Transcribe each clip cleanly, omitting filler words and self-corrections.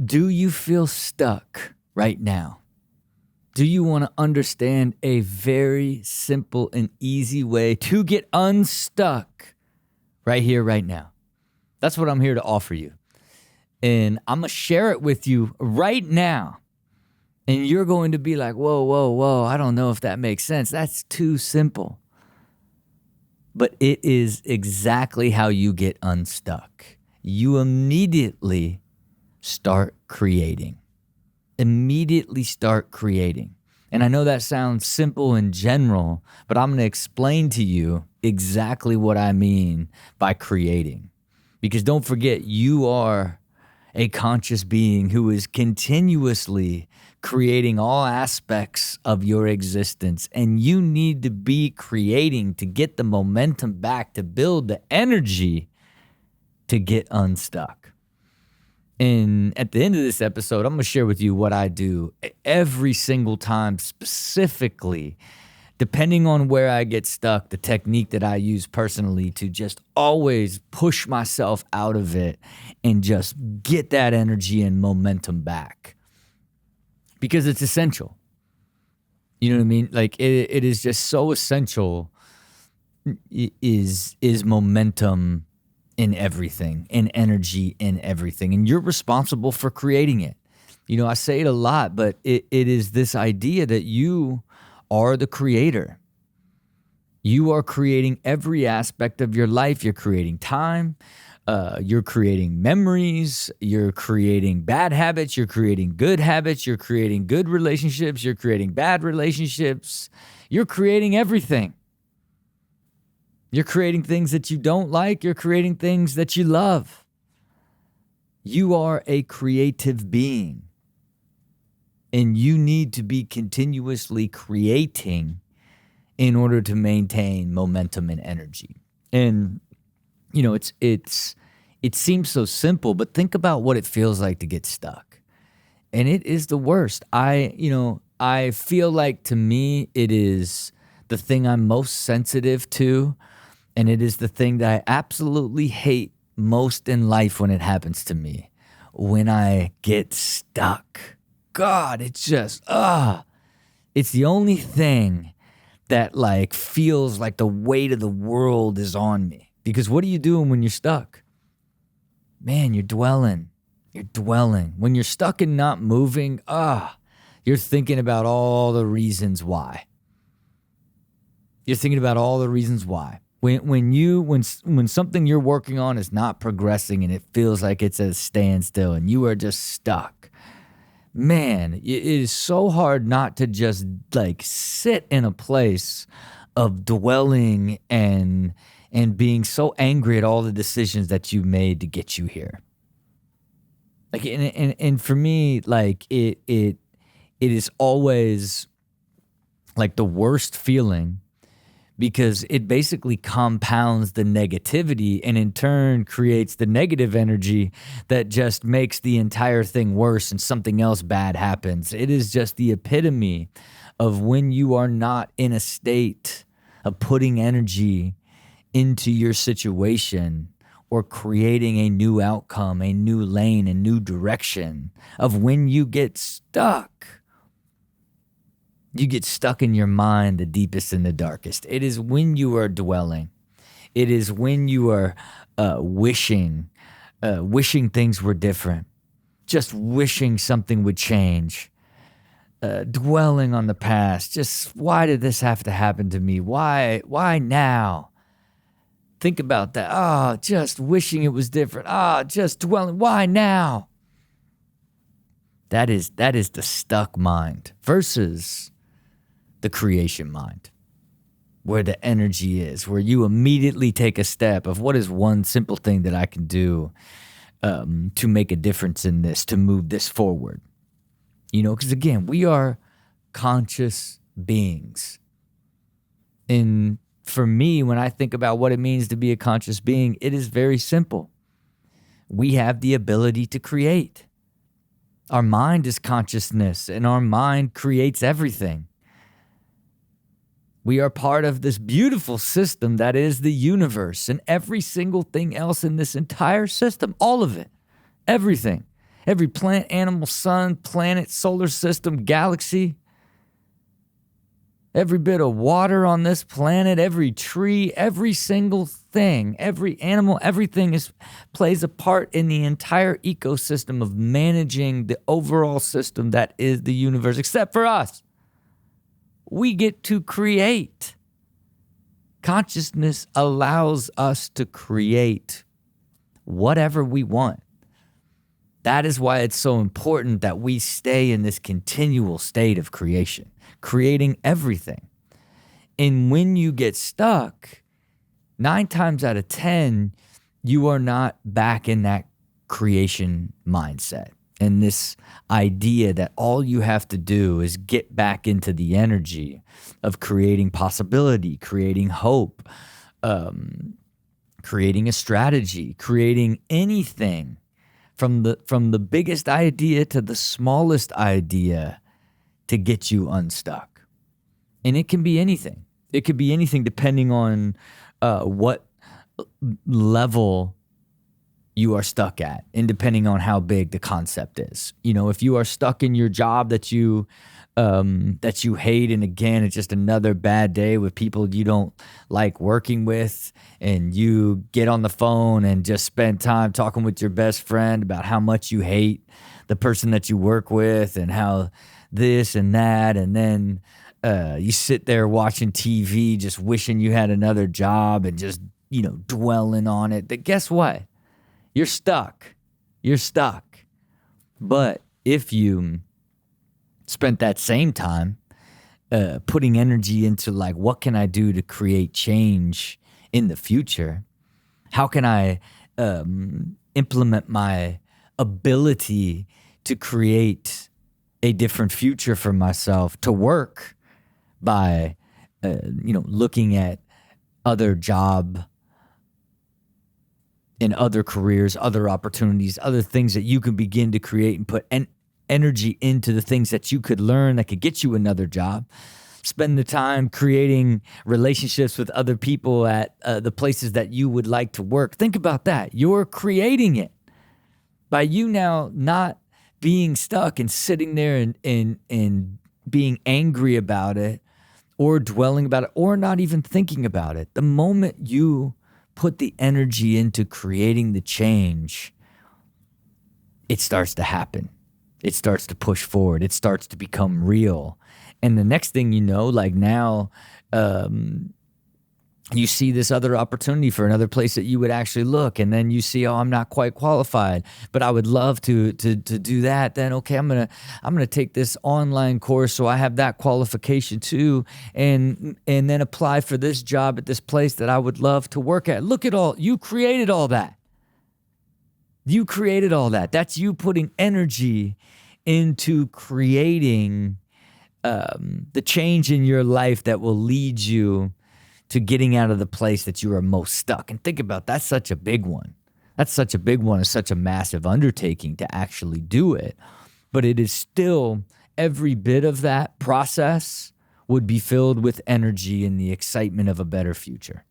Do you feel stuck right now? Do you want to understand a very simple and easy way to get unstuck right here, right now? That's what I'm here to offer you. And I'm going to share it with you right now. And you're going to be like, whoa, I don't know if that makes sense. That's too simple. But it is exactly how you get unstuck. You immediately start creating. Immediately start creating. And I know that sounds simple in general, but I'm going to explain to you exactly what I mean by creating. Because don't forget, you are a conscious being who is continuously creating all aspects of your existence. And you need to be creating to get the momentum back, to build the energy to get unstuck. And at the end of this episode, I'm going to share with you what I do every single time, specifically, depending on where I get stuck, the technique that I use personally to just always push myself out of it and just get that energy and momentum back. Because it's essential. You know what I mean? Like it is just so essential is momentum in everything, in energy in everything. And you're responsible for creating it. You know, I say it a lot, but it is this idea that you are the creator. You are creating every aspect of your life. You're creating time. You're creating memories. You're creating bad habits. You're creating good habits. You're creating good relationships. You're creating bad relationships. You're creating everything. You're creating things that you don't like. You're creating things that you love. You are a creative being. And you need to be continuously creating in order to maintain momentum and energy. And, you know, it seems so simple, but think about what it feels like to get stuck. And it is the worst. I feel like, to me, it is the thing I'm most sensitive to. And it is the thing that I absolutely hate most in life when it happens to me. When I get stuck. God, it's just, it's the only thing that like feels like the weight of the world is on me. Because what are you doing when you're stuck? Man, you're dwelling. You're dwelling. When you're stuck and not moving, you're thinking about all the reasons why. You're thinking about all the reasons why. When something you're working on is not progressing and it feels like it's at a standstill and you are just stuck, man, it is so hard not to just like sit in a place of dwelling and being so angry at all the decisions that you made to get you here. Like, and for me, like it is always like the worst feeling, because it basically compounds the negativity and in turn creates the negative energy that just makes the entire thing worse and something else bad happens. It is just the epitome of when you are not in a state of putting energy into your situation or creating a new outcome, a new lane, a new direction, of when you get stuck. You get stuck in your mind, the deepest and the darkest. It is when you are dwelling. It is when you are wishing things were different, just wishing something would change, dwelling on the past. Just, why did this have to happen to me? Why now? Think about that. Just wishing it was different. Just dwelling. Why now? That is the stuck mind versus the creation mind, where the energy is, where you immediately take a step of what is one simple thing that I can do to make a difference in this, to move this forward. You know, because again, we are conscious beings. And for me, when I think about what it means to be a conscious being, it is very simple. We have the ability to create. Our mind is consciousness, and our mind creates everything. We are part of this beautiful system that is the universe, and every single thing else in this entire system, all of it, everything. every plant, animal, sun, planet, solar system, galaxy, every bit of water on this planet, every tree, every single thing, every animal, everything plays a part in the entire ecosystem of managing the overall system that is the universe, except for us. We get to create. Consciousness allows us to create whatever we want. That is why it's so important that we stay in this continual state of creation, creating everything. And when you get stuck, 9 times out of 10, you are not back in that creation mindset. And this idea that all you have to do is get back into the energy of creating possibility, creating hope, creating a strategy, creating anything from the biggest idea to the smallest idea to get you unstuck. And it can be anything. It could be anything depending on what level you are stuck at, and depending on how big the concept is. You know, if you are stuck in your job that you hate, and again, it's just another bad day with people you don't like working with, and you get on the phone and just spend time talking with your best friend about how much you hate the person that you work with and how this and that, and then you sit there watching TV just wishing you had another job and just, you know, dwelling on it. But guess what? You're stuck. You're stuck. But if you spent that same time putting energy into, like, what can I do to create change in the future? How can I implement my ability to create a different future for myself, to work by, looking at other job in other careers, other opportunities, other things that you can begin to create and put energy into the things that you could learn that could get you another job. Spend the time creating relationships with other people at the places that you would like to work. Think about that. You're creating it by you now not being stuck and sitting there and being angry about it or dwelling about it or not even thinking about it. The moment you put the energy into creating the change, it starts to happen. It starts to push forward. It starts to become real. And the next thing you know, like now, you see this other opportunity for another place that you would actually look, and then you see, oh, I'm not quite qualified, but I would love to do that. Then okay, I'm gonna take this online course so I have that qualification too, and then apply for this job at this place that I would love to work at. Look at all you created. All that you created, all that. That's you putting energy into creating the change in your life that will lead you to getting out of the place that you are most stuck. And think about that's such a big one. That's such a big one. It's such a massive undertaking to actually do it. But it is still, every bit of that process would be filled with energy and the excitement of a better future.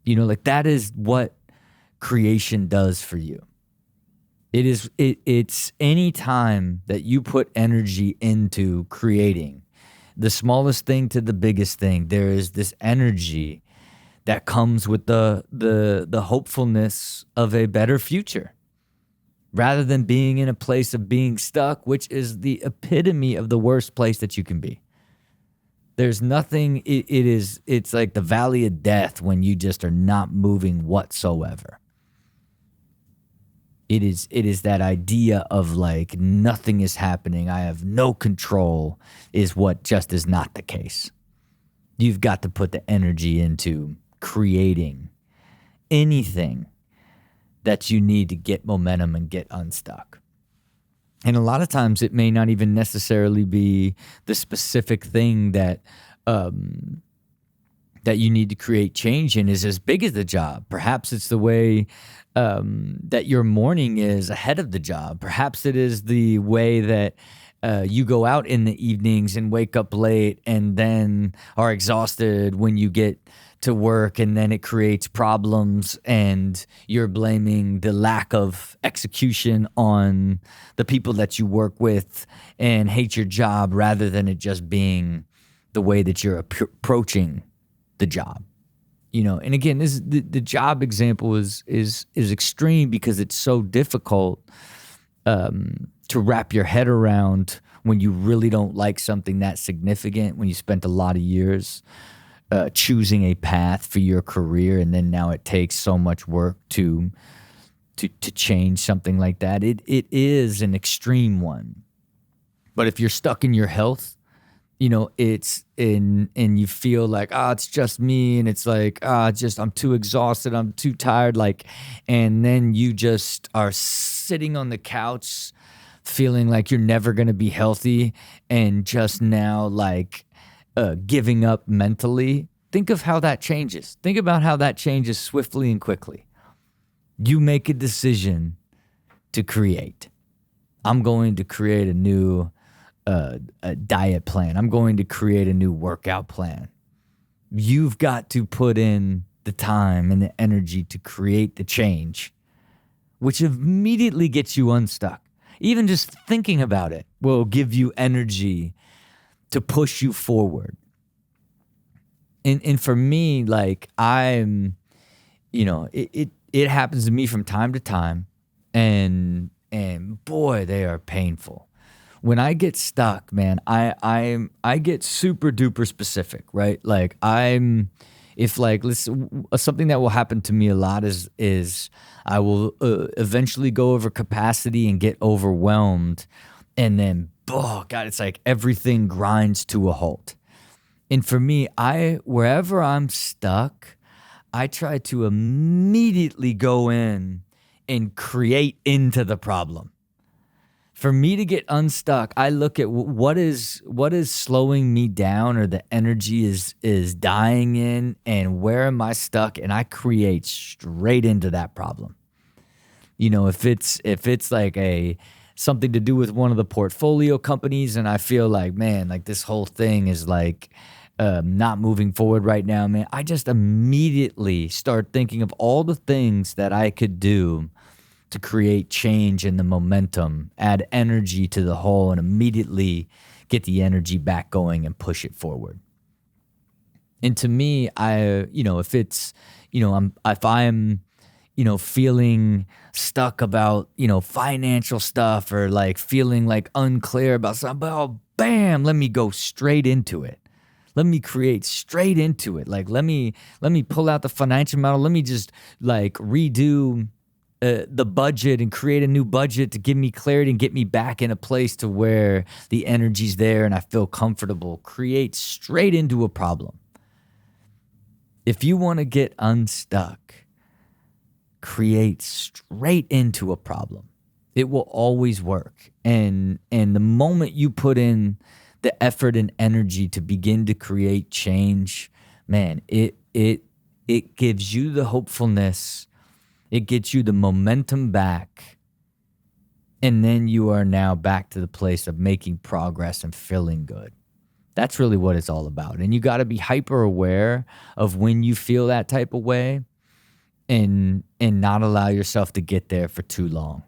You know, like that is what creation does for you. It's any time that you put energy into creating, the smallest thing to the biggest thing, there is this energy that comes with the hopefulness of a better future, rather than being in a place of being stuck, which is the epitome of the worst place that you can be. There's nothing, it's like the valley of death when you just are not moving whatsoever. It is that idea of like nothing is happening, I have no control, is what just is not the case. You've got to put the energy into creating anything that you need to get momentum and get unstuck. And a lot of times it may not even necessarily be the specific thing that you need to create change in is as big as the job. Perhaps it's the way that your morning is ahead of the job. Perhaps it is the way that you go out in the evenings and wake up late and then are exhausted when you get to work, and then it creates problems, and you're blaming the lack of execution on the people that you work with and hate your job rather than it just being the way that you're approaching the job. And again, this the job example is extreme because it's so difficult to wrap your head around when you really don't like something that significant, when you spent a lot of years choosing a path for your career, and then now it takes so much work to change something like that. It is an extreme one. But if you're stuck in your health, it's and you feel like, it's just me, and it's like, I'm too exhausted, I'm too tired, and then you just are sitting on the couch feeling like you're never going to be healthy and just now giving up mentally. Think of how that changes. Think about how that changes swiftly and quickly. You make a decision to create. I'm going to create a new a diet plan. I'm going to create a new workout plan. You've got to put in the time and the energy to create the change, which immediately gets you unstuck. Even just thinking about it will give you energy to push you forward. And for me, I'm, it happens to me from time to time, and boy, they are painful. When I get stuck, man, I get super duper specific, right? Something that will happen to me a lot is I will eventually go over capacity and get overwhelmed, and then, it's like everything grinds to a halt. And for me, wherever I'm stuck, I try to immediately go in and create into the problem. For me to get unstuck, I look at what is slowing me down, or the energy is dying in, and where am I stuck, and I create straight into that problem. If it's like something to do with one of the portfolio companies, and I feel like, man, this whole thing is not moving forward right now, man, I just immediately start thinking of all the things that I could do to create change in the momentum, add energy to the whole, and immediately get the energy back going and push it forward. And to me, if I'm feeling stuck about, financial stuff, or feeling unclear about something, bam, let me go straight into it. Let me create straight into it. Let me pull out the financial model. Let me just redo the budget and create a new budget to give me clarity and get me back in a place to where the energy's there and I feel comfortable. Create straight into a problem. If you want to get unstuck, create straight into a problem. It will always work. And the moment you put in the effort and energy to begin to create change, man, it gives you the hopefulness. It gets you the momentum back, and then you are now back to the place of making progress and feeling good. That's really what it's all about. And you got to be hyper aware of when you feel that type of way, and not allow yourself to get there for too long.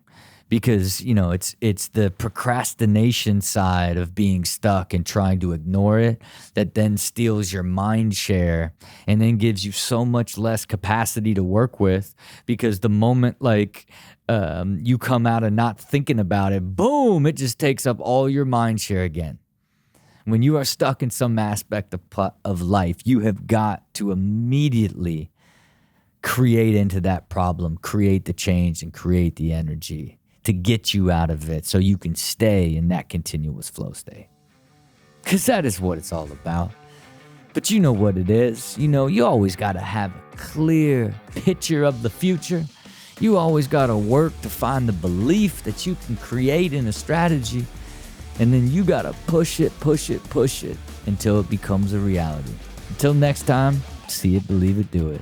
Because, it's the procrastination side of being stuck and trying to ignore it that then steals your mind share and then gives you so much less capacity to work with, because the moment you come out of not thinking about it, boom, it just takes up all your mind share again. When you are stuck in some aspect of life, you have got to immediately create into that problem, create the change, and create the energy to get you out of it so you can stay in that continuous flow state. Because that is what it's all about. But you know what it is. You always got to have a clear picture of the future. You always got to work to find the belief that you can create in a strategy. And then you got to push it until it becomes a reality. Until next time, see it, believe it, do it.